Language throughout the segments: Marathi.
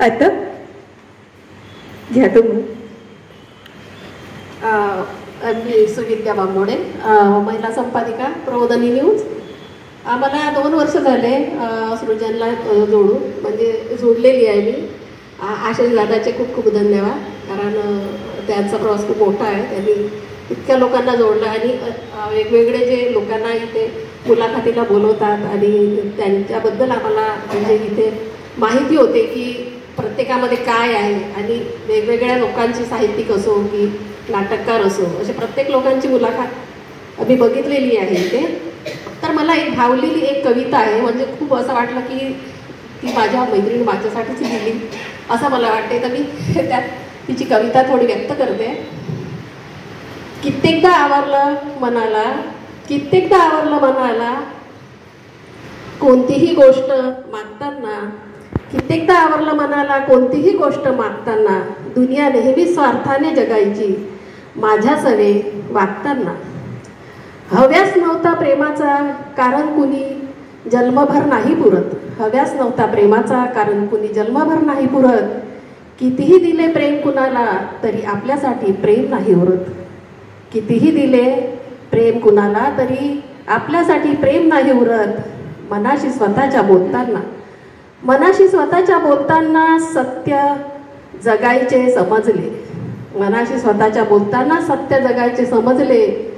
आता घ्या तुम्ही. मी सुविद्या बांबोडे, महिला संपादिका, प्रबोधिनी न्यूज. आम्हाला 2 वर्ष झाले सृजनला जोडून, म्हणजे जोडलेली आहे मी. आशिष दादाचे खूप खूप धन्यवाद, कारण त्यांचा प्रवास खूप मोठा आहे. त्यांनी इतक्या लोकांना जोडलं आणि वेगवेगळे जे लोकांना इथे मुलाखतीला बोलवतात आणि त्यांच्याबद्दल आम्हाला म्हणजे इथे माहिती होते की प्रत्येकामध्ये काय आहे, आणि वेगवेगळ्या लोकांची साहित्यिक असो की नाटककार असो, अशा प्रत्येक लोकांची मुलाखत मी बघितलेली आहे इथे. तर मला एक भावलेली एक कविता आहे, म्हणजे खूप असं वाटलं की ती माझ्या मैत्रिणी माझ्यासाठीच लिहिली असं मला वाटते. तर मी त्यात तिची कविता थोडी व्यक्त करते. कित्येकदा आवरलं मनाला कोणतीही गोष्ट मागताना, कित्येकदा आवरलं मनाला कोणतीही गोष्ट मागताना, दुनिया नेहमी स्वार्थाने जगायची माझ्या सवे वागताना. हव्यास नव्हता प्रेमाचा कारण कुणी जन्मभर नाही पुरत, हव्यास नव्हता प्रेमाचा कारण कुणी जन्मभर नाही पुरत. कितीही दिले प्रेम कुणाला तरी आपल्यासाठी प्रेम नाही उरत, कितीही दिले प्रेम कुणाला तरी आपल्यासाठी प्रेम नाही उरत. मनाशी स्वतःच्या बोलताना सत्य जगायचे समजले, मनाशी स्वतःच्या बोलताना सत्य जगायचे समजले.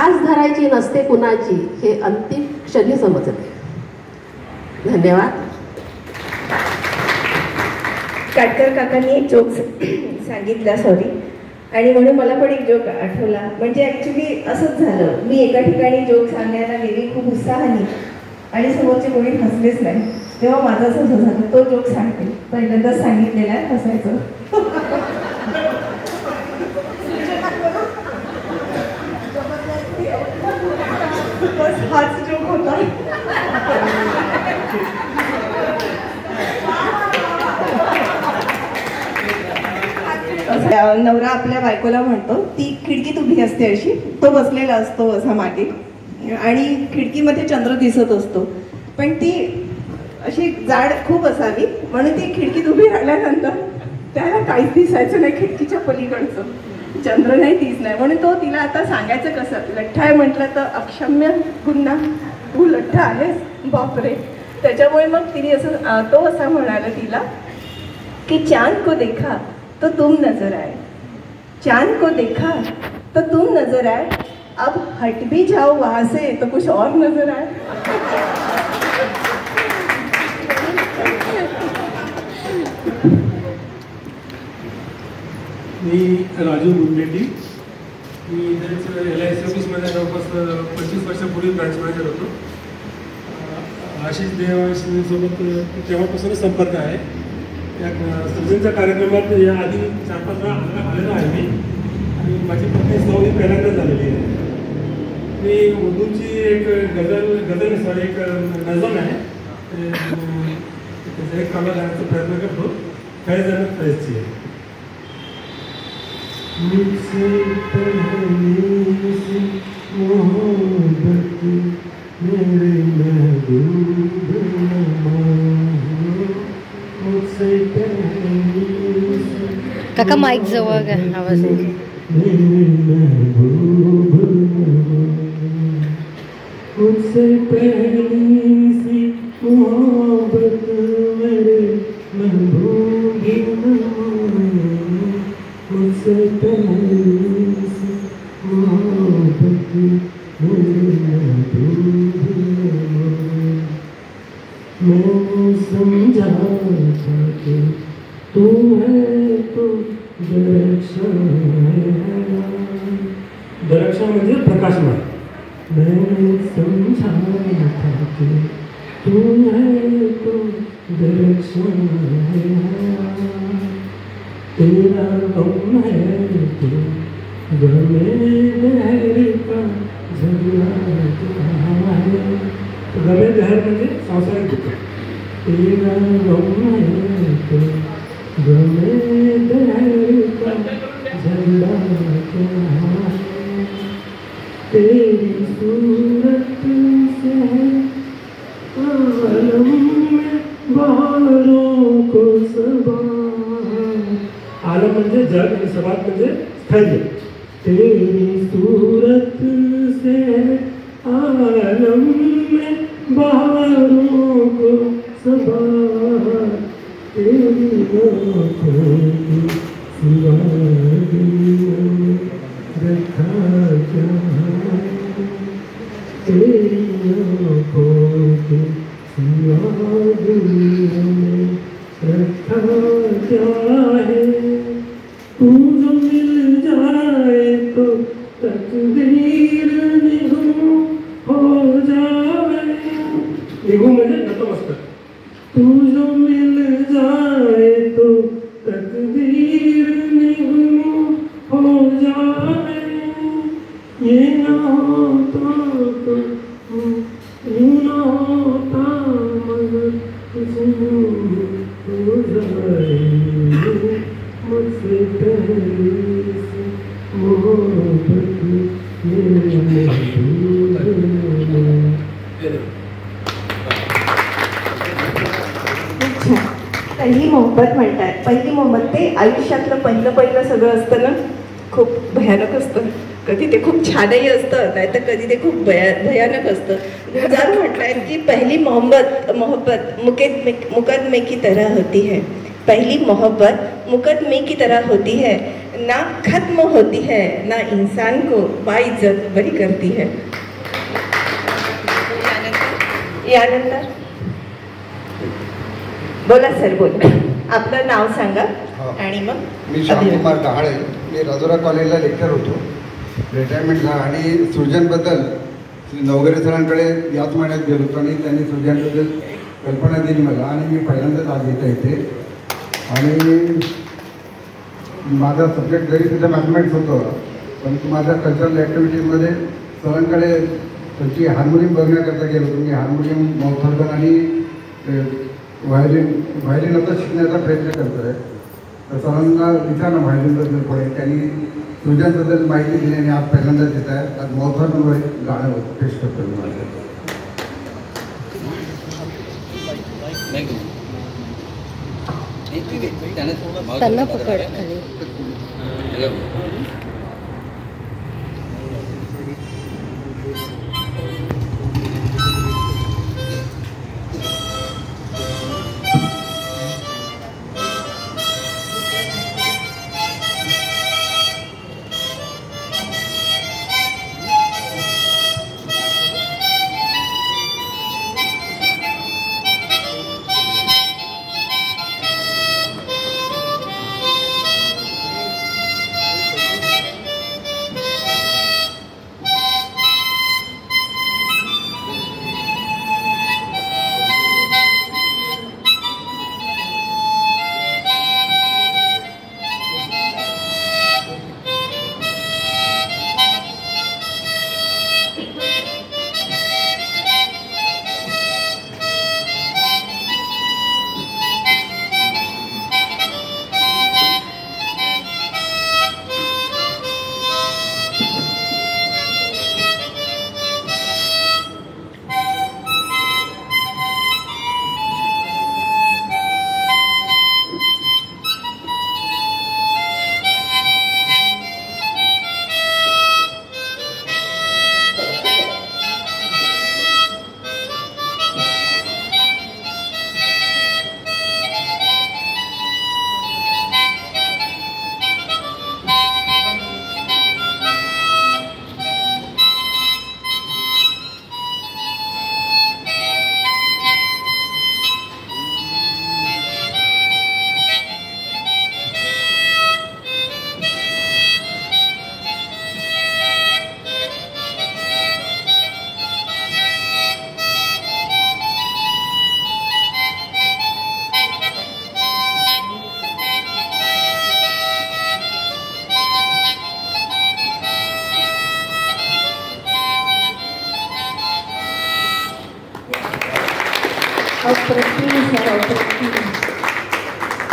आज धरायची नसते कुणाची हे अंतिम क्षणी समजले. धन्यवाद. काटकर काकांनी एक जोक सांगितला, सॉरी, आणि म्हणून मला पण एक जोक आठवला. म्हणजे ॲक्च्युली असंच झालं, मी एका ठिकाणी जोक सांगायला गेली खूप उत्साहाने आणि समोरचे कोणी हसलेच नाही. तेव्हा माझं असं झालं, तो जोक सांगते, पहिल्यांदाच सांगितलेला आहे, हसायचं. बस हाच जोक होता. नवरा आपल्या बायकोला म्हणतो, ती खिडकीत उभी असते अशी, तो बसलेला असतो असा मागे, आणि खिडकीमध्ये चंद्र दिसत असतो, पण ती अशी जाड खूप असावी म्हणून ती खिडकीत उभी राहिल्यानंतर त्याला काहीच दिसायचं नाही, खिडकीच्या पलीकडचं चंद्र नाही दिसणार. म्हणून तो तिला आता सांगायचं कसं, लठ्ठ आहे म्हटलं तर अक्षम्य गुन्हा, तू लठ्ठ आहेस बापरे. त्याच्यामुळे मग तिने असं तो असा म्हणाला तिला की चांद को देखा तो तुम नजर आए, चांद को देखा तो तुम नजर आए, अब हट भी जाओ वहां से तो कुछ और नजर आए. मी राजू मुंडेटी, मी LIC ऑफिसमध्ये जवळपास 25 वर्षापूर्वी ब्रांच मॅनेजर होतो. आशिष देवाशीसोबत तेव्हापासूनच संपर्क आहे. या सृजनच्या कार्यक्रमात या आधी 4-5 वेळा आलेलो आहे मी, आणि माझी पत्नी सौ ही पहिल्यांदाच झालेली आहे. मी उर्दूची एक गझल एक नजम आहे, त्याचा एक कामा जाण्याचा प्रयत्न करतो. काही जण फैजची आहे. मुझसे पहले से मोहब्बत मेरे महबूब मुझसे पहले काका माईक जवळ घ्या, आवाज येईल. मुझसे पहले से मोहब्बत मेरे महबूब मुझसे पहले से मोहब्बत मेरे महबूब मैंने समझा था कि तू है तो दरक्षा म्हणजे प्रकाशमान. मैंने समझा था कि तू है तो दरक्षा तेरा गम है तो गमे लहर का झगड़ा है. गमे लहर म्हणजे सांसारिक दुःख. तेरा गम है तो गमे लहर का झगड़ा है. तेरी सूरत से आलम में बहारों को सबा म्हणजे जग आणि सबात म्हणजे स्थैर्य. तेरी सूरत से आलम में बहारों को सबात, तेरी आँखों की सिवा दुनिया रखा जहाँ, तेरी आँखों की सिवा दुनिया में रखा क्या है. तू जो मिल जाए तो तकदीर निगू हो जाए. निगू म्हणजे नतमस्तक. तू जो मिल जाए तो तकदीर निगू हो जाए. ये ना होता तो यूं ना होता मगर हो जाए. मुझसे पहले से मोहब्बत पहिली मोहब्बत म्हणतात. पहिली मोहब्बत ते आयुष्यातलं पहिलं सगळं असतं ना, खूप भयानक असतं. कधी ते खूप छानही असतं, नाही तर कधी ते खूप भयानक असतं. गुलजार म्हटलंय की पहली मोहब्बत मुकदमे की तरह होती है. पहली मोहब्बत मुकदमे की तरह होती है, ना खत्म होती है, ना इंसान को बाइज्जत बरी करती है. यानंतर बोला सर, बोला. आपलं नाव सांगा आणि मग. मी श्यामकुमार डहाळे. मी राजोरा कॉलेजला लेक्चर होतो, रिटायरमेंट झाला आणि सृजनबद्दल नवघरे सरांकडे याच महिन्यात गेलो होतो आणि त्यांनी सृजनबद्दल कल्पना दिली मला आणि मी पहिल्यांदाच आज येता येते. आणि माझा सब्जेक्ट जरी सुद्धा मॅथमॅटिक्स होतं, पण माझ्या कल्चरल ॲक्टिव्हिटीजमध्ये सरांकडे त्यांची हार्मोनियम बघण्याकरता गेलो होतो. मी हार्मोनियम माउथॉर्गन आणि व्हायलिन आता शिकण्याचा प्रयत्न करतो आहे. तर सरांना विचारलं व्हायलिनबद्दल पुढे, त्यांनी सृजनबद्दल माहिती दिली आणि आज पहिल्यांदाच येत आहे. आज माउथॉर्गनवर गाणं पेश करतो मी माझं. त्यांना पकड खाली.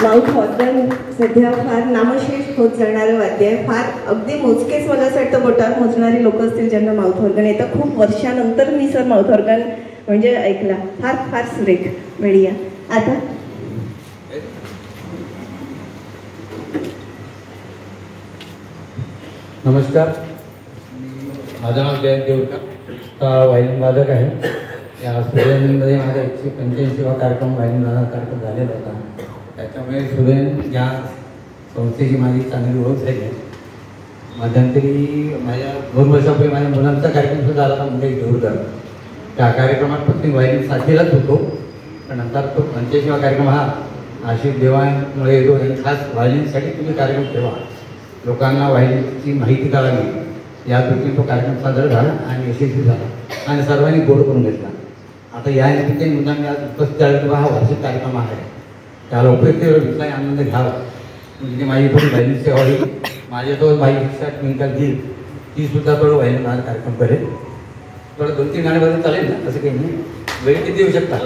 माउथ ऑर्गन सध्या फार नामशेष होत जाणारं वाद्य आहे. फार अगदी मोजकेच मला असं वाटतं बोटात मोजणारी लोक असतील ज्यांना माउथ ऑर्गन येतं. खूप वर्षानंतर मी सर माउथ ऑर्गन म्हणजे ऐकला. फार फार सुरेख, बढिया. आता नमस्कार, माझं नाव जयंत देऊळकर, वायलिन वादक आहे. या सुरेनमध्ये माझा 185वा कार्यक्रम वायलिन वादक कार्यक्रम झालेला होता. त्याच्यामुळे सुरेन या संस्थेची माझी चांगली ओळख झाली आहे. मध्यंतरी माझ्या 2 वर्षापूर्वी माझ्या मुलांचा कार्यक्रम सुद्धा झाला होता मुंबई देऊळकर. त्या कार्यक्रमात फक्त वायलिन साथीलाच होतो, पण नंतर तो 85वा कार्यक्रम हा आशिष देवांमुळे येतो आणि खास व्हायलिनसाठी तुम्ही कार्यक्रम ठेवा, लोकांना व्हायलिनची माहिती कळावी या दृष्टीने तो कार्यक्रम साजरा झाला आणि यशस्वी झाला आणि सर्वांनी गोड करून घेतला. आता या निमित्ताने मुद्दा मी आज उपस्थित आहे की हा वार्षिक कार्यक्रम आहे, त्याला उपस्थित घेतला आनंद घ्यावा. म्हणजे माझी थोडी व्हायलिन सेवा होईल, माझ्यासोबत माझी शिक्षा ट्विंकल घेईल, ती सुद्धा थोडं व्हायलिन हा कार्यक्रम करेल. थोडं 2-3 गाण्याबद्दल चालेल ना, तसं काही नाही, वेळ किती देऊ शकता.